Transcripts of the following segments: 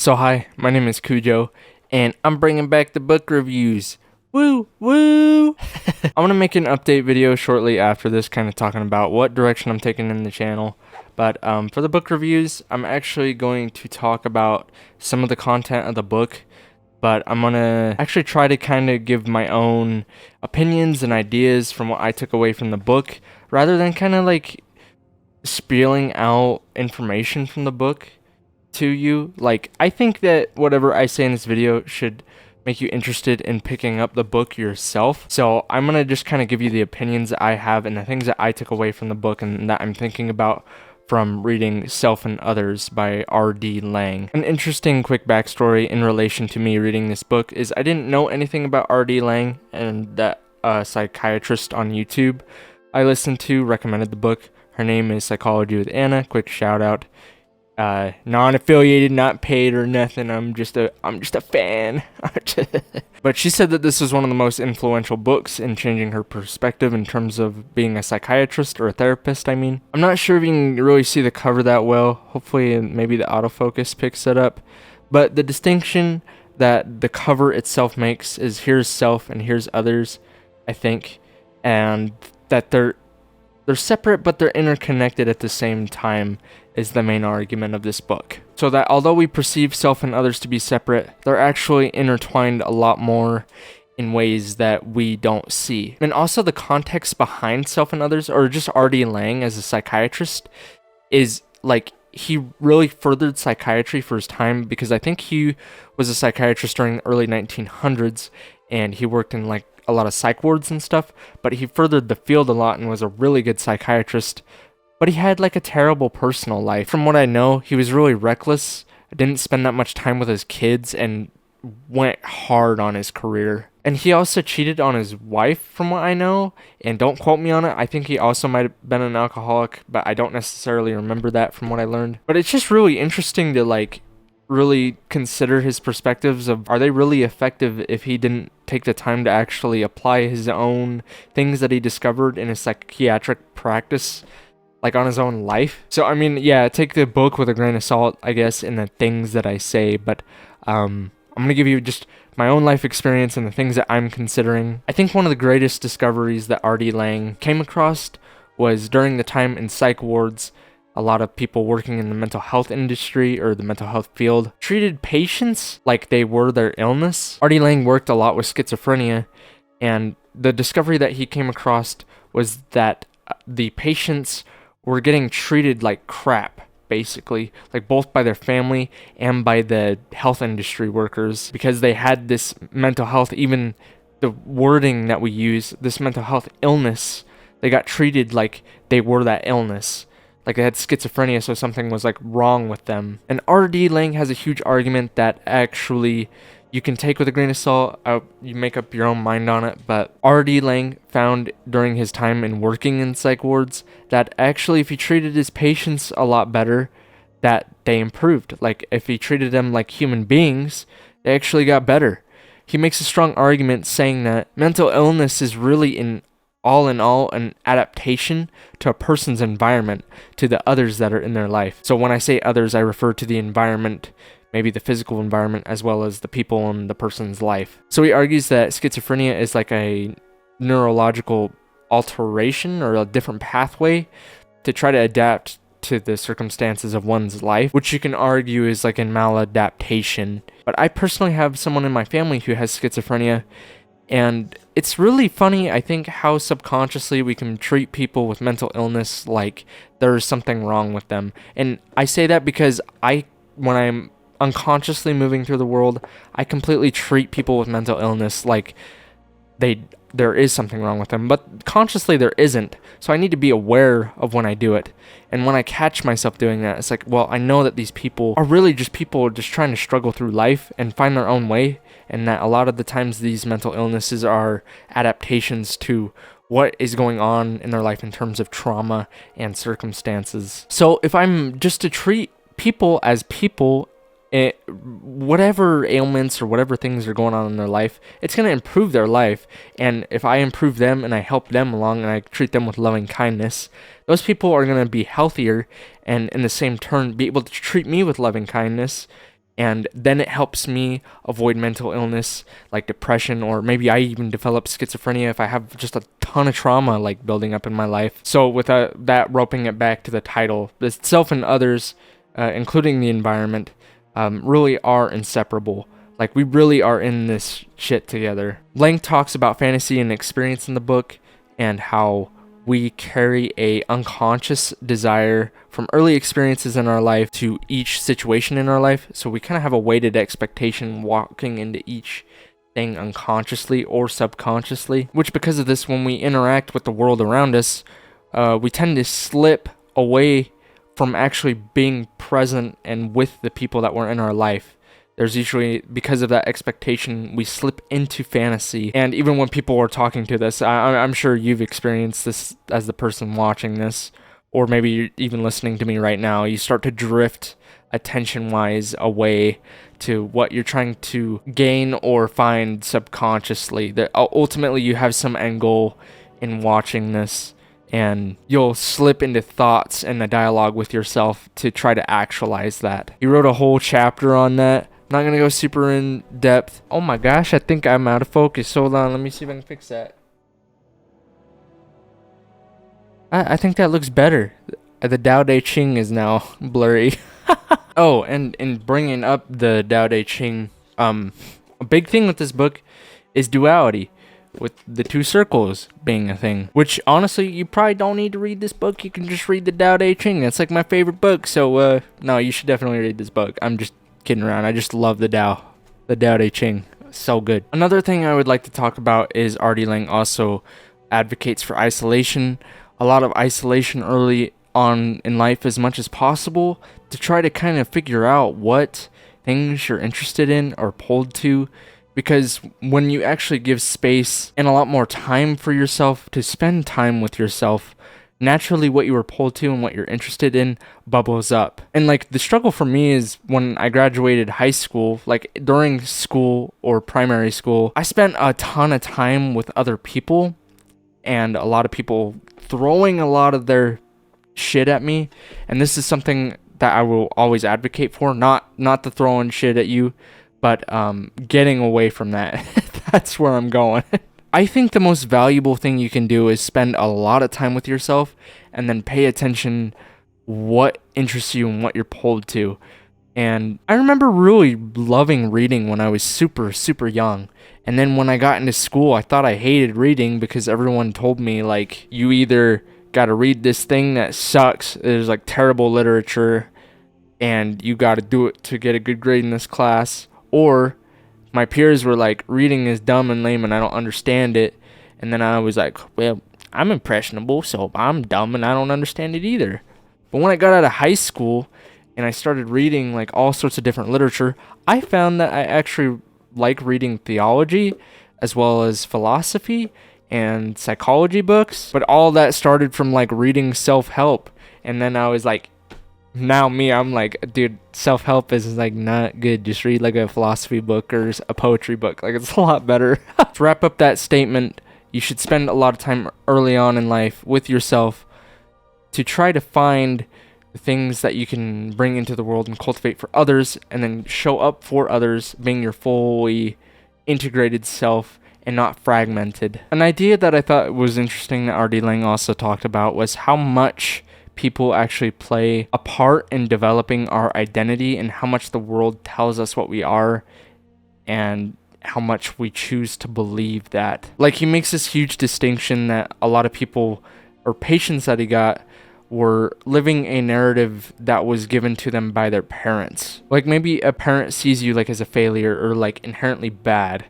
So hi, my name is Cujo, and I'm bringing back the book reviews. Woo, woo! I want to make an update video shortly after this, kind of talking about what direction I'm taking in the channel. But for the book reviews, I'm actually going to talk about some of the content of the book, but I'm going to actually try to kind of give my own opinions and ideas from what I took away from the book, rather than kind of like spieling out information from the book to you. Like, I think that whatever I say in this video should make you interested in picking up the book yourself. So I'm gonna just kind of give you the opinions that I have and the things that I took away from the book and that I'm thinking about from reading Self and Others by R.D. Laing. An interesting quick backstory in relation to me reading this book is I didn't know anything about R.D. Laing, and that psychiatrist on YouTube I listened to recommended the book. Her name is Psychology with Anna. Quick shout out. Non-affiliated, not paid or nothing. I'm just a fan. But she said that this was one of the most influential books in changing her perspective in terms of being a psychiatrist or a therapist. I mean, I'm not sure if you can really see the cover that well. Hopefully, maybe the autofocus picks it up. But the distinction that the cover itself makes is here's self and here's others, I think, and that they're separate but they're interconnected at the same time is the main argument of this book. So that although we perceive self and others to be separate, they're actually intertwined a lot more in ways that we don't see. And also the context behind Self and Others, or just R.D. Laing as a psychiatrist, is like he really furthered psychiatry for his time, because I think he was a psychiatrist during the early 1900s and he worked in like a lot of psych wards and stuff, but he furthered the field a lot and was a really good psychiatrist. But he had like a terrible personal life. From what I know, he was really reckless, didn't spend that much time with his kids, and went hard on his career. And he also cheated on his wife, from what I know, and don't quote me on it. I think he also might have been an alcoholic, but I don't necessarily remember that from what I learned. But it's just really interesting to like really consider his perspectives of, are they really effective if he didn't take the time to actually apply his own things that he discovered in his psychiatric practice, like on his own life. So I mean, yeah, take the book with a grain of salt, I guess, in the things that I say, but I'm gonna give you just my own life experience and the things that I'm considering. I think one of the greatest discoveries that R.D. Laing came across was during the time in psych wards. A lot of people working in the mental health industry or the mental health field treated patients like they were their illness. R.D. Laing worked a lot with schizophrenia, and the discovery that he came across was that the patients were getting treated like crap, basically, like both by their family and by the health industry workers, because they had this mental health, even the wording that we use, this mental health illness, they got treated like they were that illness. Like they had schizophrenia, so something was like wrong with them. And R.D. Laing has a huge argument that actually you can take with a grain of salt. You make up your own mind on it. But R.D. Laing found during his time in working in psych wards that actually if he treated his patients a lot better, that they improved. Like if he treated them like human beings, they actually got better. He makes a strong argument saying that mental illness is really in all an adaptation to a person's environment, to the others that are in their life. So when I say others, I refer to the environment, maybe the physical environment, as well as the people in the person's life. So he argues that schizophrenia is like a neurological alteration or a different pathway to try to adapt to the circumstances of one's life, which you can argue is like a maladaptation. But I personally have someone in my family who has schizophrenia, and it's really funny, I think, how subconsciously we can treat people with mental illness like there's something wrong with them. And I say that because when I'm unconsciously moving through the world, I completely treat people with mental illness like there is something wrong with them, but consciously there isn't. So I need to be aware of when I do it. And when I catch myself doing that, it's like, well, I know that these people are really just people just trying to struggle through life and find their own way, and that a lot of the times these mental illnesses are adaptations to what is going on in their life in terms of trauma and circumstances. So if I'm just to treat people as people, whatever ailments or whatever things are going on in their life, it's going to improve their life. And if I improve them and I help them along and I treat them with loving kindness, those people are going to be healthier and in the same turn be able to treat me with loving kindness And then it helps me avoid mental illness like depression, or maybe I even develop schizophrenia if I have just a ton of trauma like building up in my life. So with that roping it back to the title, the self and others, including the environment, really are inseparable. Like, we really are in this shit together. Lang talks about fantasy and experience in the book, and how we carry a unconscious desire from early experiences in our life to each situation in our life. So we kind of have a weighted expectation walking into each thing unconsciously or subconsciously, which because of this, when we interact with the world around us, we tend to slip away from actually being present and with the people that were in our life. There's usually, because of that expectation, we slip into fantasy. And even when people are talking to this, I'm sure you've experienced this as the person watching this, or maybe you're even listening to me right now. You start to drift attention-wise away to what you're trying to gain or find subconsciously. That ultimately you have some end goal in watching this, and you'll slip into thoughts and a dialogue with yourself to try to actualize that. He wrote a whole chapter on that. Not gonna go super in depth. Oh my gosh, I think I'm out of focus. Hold on, let me see if I can fix that. I think that looks better. The Tao Te Ching is now blurry. Oh, and in bringing up the Tao Te Ching, a big thing with this book is duality, with the two circles being a thing. Which, honestly, you probably don't need to read this book. You can just read the Tao Te Ching. That's like my favorite book. So, no, you should definitely read this book. I'm just kidding around. I just love the Tao Te Ching. So good. Another thing I would like to talk about is R.D. Laing also advocates for isolation. A lot of isolation early on in life as much as possible, to try to kind of figure out what things you're interested in or pulled to. Because when you actually give space and a lot more time for yourself to spend time with yourself, naturally what you were pulled to and what you're interested in bubbles up. And like, the struggle for me is when I graduated high school, like during school or primary school, I spent a ton of time with other people, and a lot of people throwing a lot of their shit at me. And this is something that I will always advocate for, not the throwing shit at you, but getting away from that. That's where I'm going. I think the most valuable thing you can do is spend a lot of time with yourself, and then pay attention what interests you and what you're pulled to. And I remember really loving reading when I was super, super young. And then when I got into school, I thought I hated reading because everyone told me, like, you either got to read this thing that sucks, there's like terrible literature, and you got to do it to get a good grade in this class, or my peers were like, reading is dumb and lame and I don't understand it. And then I was like, well, I'm impressionable, so I'm dumb and I don't understand it either. But when I got out of high school and I started reading like all sorts of different literature, I found that I actually like reading theology as well as philosophy and psychology books. But all that started from like reading self-help. And then I was like, now I'm like, dude, self-help is like not good. Just read like a philosophy book or a poetry book. Like, it's a lot better. To wrap up that statement, you should spend a lot of time early on in life with yourself to try to find the things that you can bring into the world and cultivate for others, and then show up for others, being your fully integrated self and not fragmented. An idea that I thought was interesting that R.D. Laing also talked about was how much people actually play a part in developing our identity, and how much the world tells us what we are, and how much we choose to believe that. Like, he makes this huge distinction that a lot of people, or patients that he got, were living a narrative that was given to them by their parents. Like, maybe a parent sees you like as a failure or like inherently bad.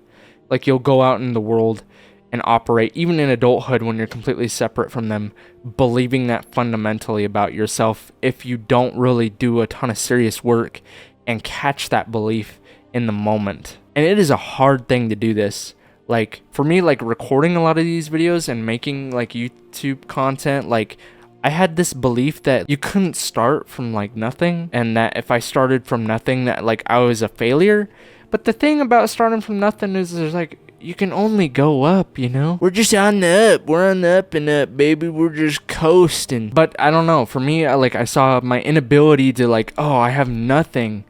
Like, you'll go out in the world and operate, even in adulthood when you're completely separate from them, believing that fundamentally about yourself, if you don't really do a ton of serious work and catch that belief in the moment. And it is a hard thing to do this. Like, for me, like recording a lot of these videos and making like YouTube content, like, I had this belief that you couldn't start from like nothing, and that if I started from nothing, that like I was a failure. But the thing about starting from nothing is there's like, you can only go up, you know? We're just on the up. We're on the up and up, baby. We're just coasting. But I don't know. For me, I saw my inability to like, oh, I have nothing.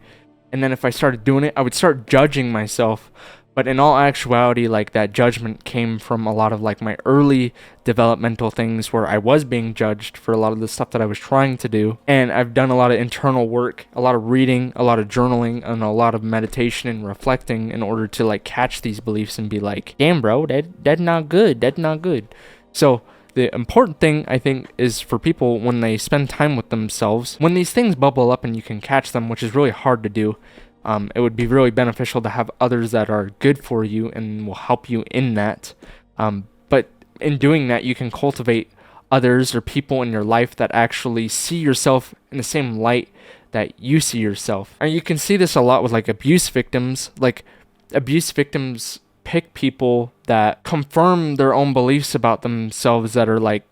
And then if I started doing it, I would start judging myself. But in all actuality, like, that judgment came from a lot of like my early developmental things where I was being judged for a lot of the stuff that I was trying to do. And I've done a lot of internal work, a lot of reading, a lot of journaling, and a lot of meditation and reflecting in order to like catch these beliefs and be like, damn bro, that's not good. That's not good. So the important thing, I think, is for people when they spend time with themselves, when these things bubble up and you can catch them, which is really hard to do, it would be really beneficial to have others that are good for you and will help you in that. But in doing that, you can cultivate others or people in your life that actually see yourself in the same light that you see yourself. And you can see this a lot with like abuse victims. Like, abuse victims pick people that confirm their own beliefs about themselves that are like,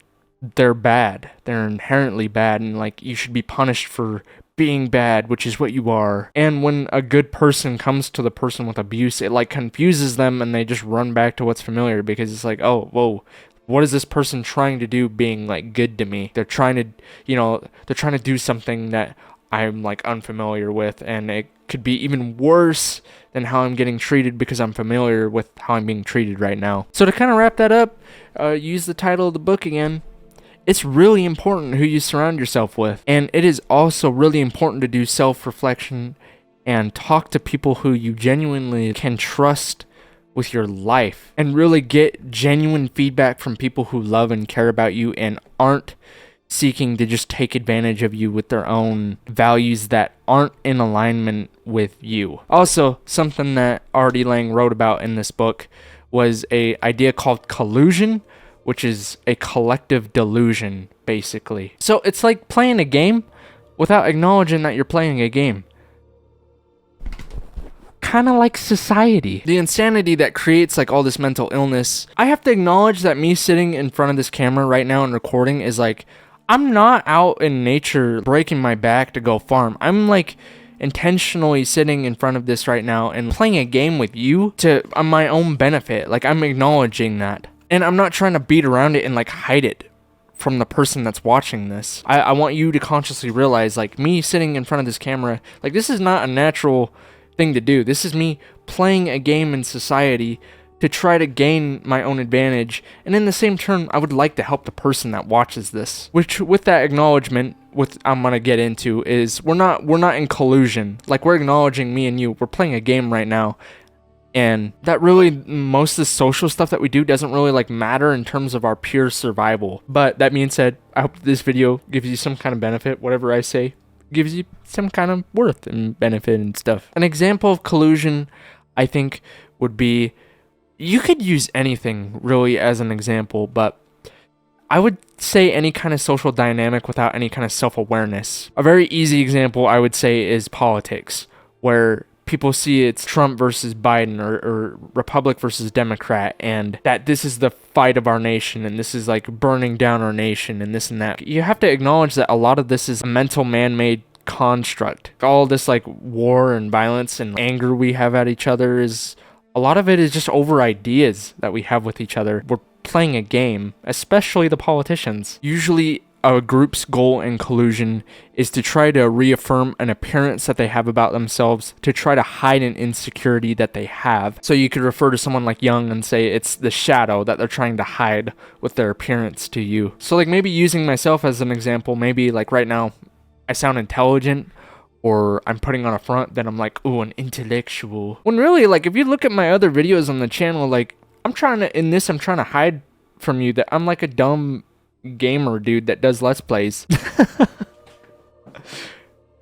they're bad. They're inherently bad, and like, you should be punished for being bad, which is what you are. And when a good person comes to the person with abuse, it like confuses them and they just run back to what's familiar, because it's like, oh, whoa, what is this person trying to do being like good to me? They're trying to, they're trying to do something that I'm like unfamiliar with, and it could be even worse than how I'm getting treated because I'm familiar with how I'm being treated right now. So to kind of wrap that up, use the title of the book again. It's really important who you surround yourself with. And it is also really important to do self-reflection and talk to people who you genuinely can trust with your life, and really get genuine feedback from people who love and care about you and aren't seeking to just take advantage of you with their own values that aren't in alignment with you. Also, something that Artie Lang wrote about in this book was a idea called collusion, which is a collective delusion, basically. So it's like playing a game without acknowledging that you're playing a game. Kind of like society. The insanity that creates like all this mental illness. I have to acknowledge that me sitting in front of this camera right now and recording is like, I'm not out in nature breaking my back to go farm. I'm like intentionally sitting in front of this right now and playing a game with you to on my own benefit. Like, I'm acknowledging that. And I'm not trying to beat around it and like hide it from the person that's watching this. I want you to consciously realize, like, me sitting in front of this camera, like, this is not a natural thing to do. This is me playing a game in society to try to gain my own advantage, and in the same turn, I would like to help the person that watches this. Which, with that acknowledgement, what I'm gonna get into is we're not in collusion. Like, we're acknowledging me and you. We're playing a game right now, and that really, most of the social stuff that we do doesn't really like matter in terms of our pure survival. But that being said, I hope this video gives you some kind of benefit. Whatever I say gives you some kind of worth and benefit and stuff. An example of collusion, I think, would be, you could use anything really as an example, but I would say any kind of social dynamic without any kind of self-awareness. A very easy example I would say is politics, where people see it's Trump versus Biden or Republic versus Democrat, and that this is the fight of our nation, and this is like burning down our nation, and this and that. You have to acknowledge that a lot of this is a mental man-made construct. All this like war and violence and anger we have at each other is, a lot of it is just over ideas that we have with each other. We're playing a game, especially the politicians. Usually a group's goal in collusion is to try to reaffirm an appearance that they have about themselves, to try to hide an insecurity that they have. So you could refer to someone like Jung and say it's the shadow that they're trying to hide with their appearance to you. So like, maybe using myself as an example, maybe like right now I sound intelligent, or I'm putting on a front that I'm like, ooh, an intellectual. When really, like, if you look at my other videos on the channel, like, I'm trying to hide from you that I'm like a dumb gamer dude that does Let's Plays.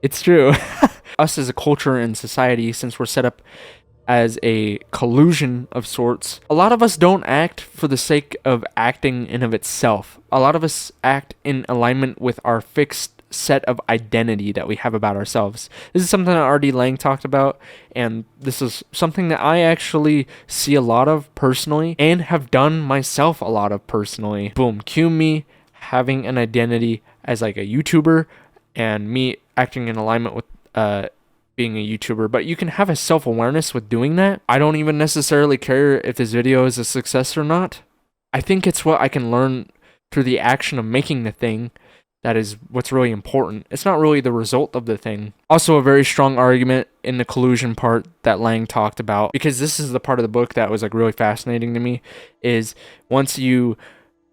It's true. Us as a culture and society, since we're set up as a collusion of sorts, a lot of us don't act for the sake of acting in of itself. A lot of us act in alignment with our fixed set of identity that we have about ourselves. This is something that Artie Lang talked about, and this is something that I actually see a lot of personally and have done myself a lot of personally. Boom, cue me having an identity as like a YouTuber and me acting in alignment with being a YouTuber, but you can have a self-awareness with doing that. I don't even necessarily care if this video is a success or not. I think it's what I can learn through the action of making the thing that is what's really important. It's not really the result of the thing. Also, a very strong argument in the collusion part that Lang talked about, because this is the part of the book that was like really fascinating to me, is once you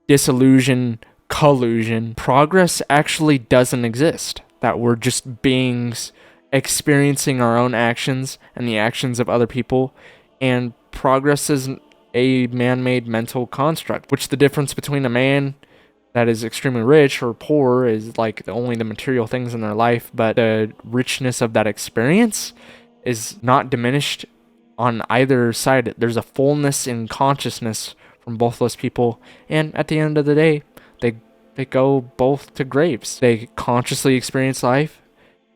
disillusion collusion, progress actually doesn't exist. That we're just beings experiencing our own actions and the actions of other people, and progress is a man-made mental construct, which the difference between a man that is extremely rich or poor is like only the material things in their life, but the richness of that experience is not diminished on either side. There's a fullness in consciousness from both those people, and at the end of the day, they go both to graves. They consciously experience life,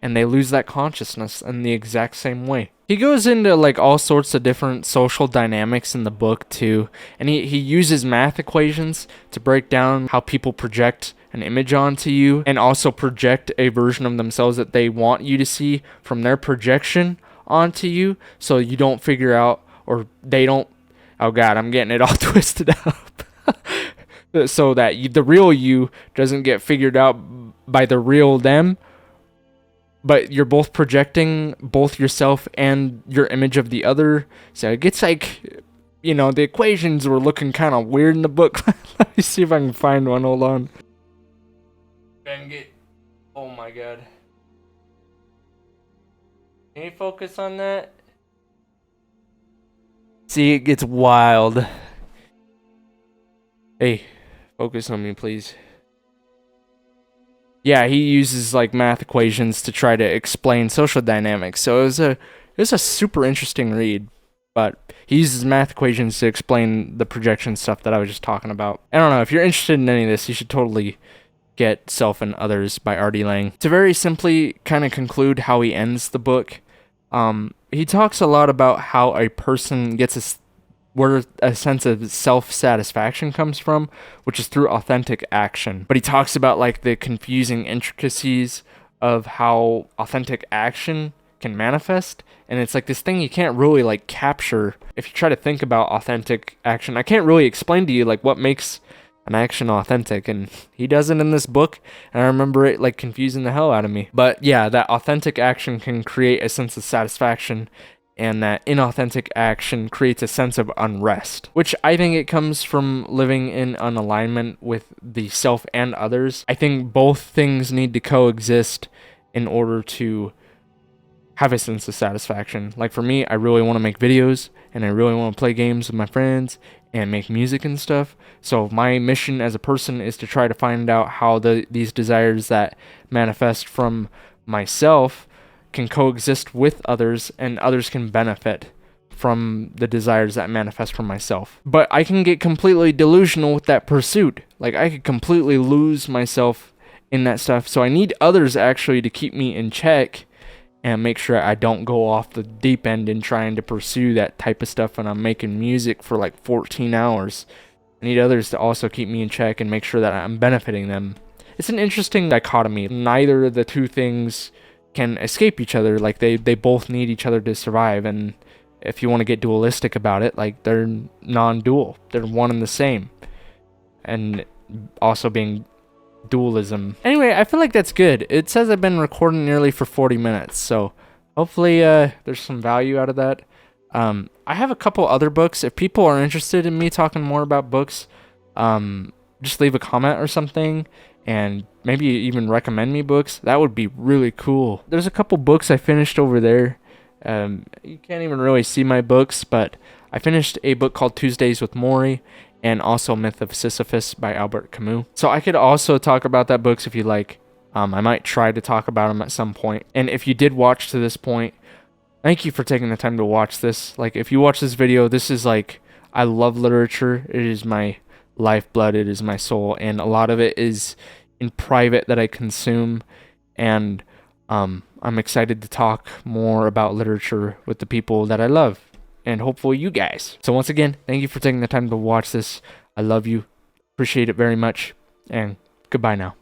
and they lose that consciousness in the exact same way. He goes into like all sorts of different social dynamics in the book too, and he uses math equations to break down how people project an image onto you, and also project a version of themselves that they want you to see from their projection onto you, so you don't figure out, or they don't, oh god, I'm getting it all twisted up. So that the real you doesn't get figured out by the real them, but you're both projecting both yourself and your image of the other. So it gets like, you know, the equations were looking kind of weird in the book. Let me see if I can find one. Hold on. Dang it. Oh my god. Can you focus on that? See, it gets wild. Hey, focus on me, please. Yeah, he uses like math equations to try to explain social dynamics. So it was a super interesting read, but he uses math equations to explain the projection stuff that I was just talking about. I don't know, if you're interested in any of this, you should totally get Self and Others by R.D. Laing. To very simply kind of conclude how he ends the book, he talks a lot about how a person gets where a sense of self-satisfaction comes from, which is through authentic action. But he talks about like the confusing intricacies of how authentic action can manifest, and it's like this thing you can't really like capture if you try to think about authentic action. I can't really explain to you like what makes an action authentic, and he doesn't in this book, and I remember it like confusing the hell out of me. But yeah, that authentic action can create a sense of satisfaction, and that inauthentic action creates a sense of unrest, which I think it comes from living in an alignment with the self and others. I think both things need to coexist in order to have a sense of satisfaction. Like for me, I really want to make videos, and I really want to play games with my friends and make music and stuff. So my mission as a person is to try to find out how these desires that manifest from myself can coexist with others, and others can benefit from the desires that manifest from myself. But I can get completely delusional with that pursuit. Like I could completely lose myself in that stuff. So I need others actually to keep me in check and make sure I don't go off the deep end in trying to pursue that type of stuff when I'm making music for like 14 hours. I need others to also keep me in check and make sure that I'm benefiting them. It's an interesting dichotomy. Neither of the two things can escape each other. Like they both need each other to survive, and if you want to get dualistic about it, like they're non-dual, they're one and the same, and also being dualism. Anyway, I feel like that's good. It says I've been recording nearly for 40 minutes, so hopefully there's some value out of that. I have a couple other books. If people are interested in me talking more about books, just leave a comment or something, and maybe even recommend me books. That would be really cool. There's a couple books I finished over there. You can't even really see my books, but I finished a book called Tuesdays with Maury, and also Myth of Sisyphus by Albert Camus. So I could also talk about that books if you like. I might try to talk about them at some point. And if you did watch to this point, thank you for taking the time to watch this. Like, if you watch this video, this is like, I love literature. It is my lifeblood. It is my soul. And a lot of it is in private that I consume. And I'm excited to talk more about literature with the people that I love, and hopefully you guys. So once again, thank you for taking the time to watch this. I love you. Appreciate it very much. And goodbye now.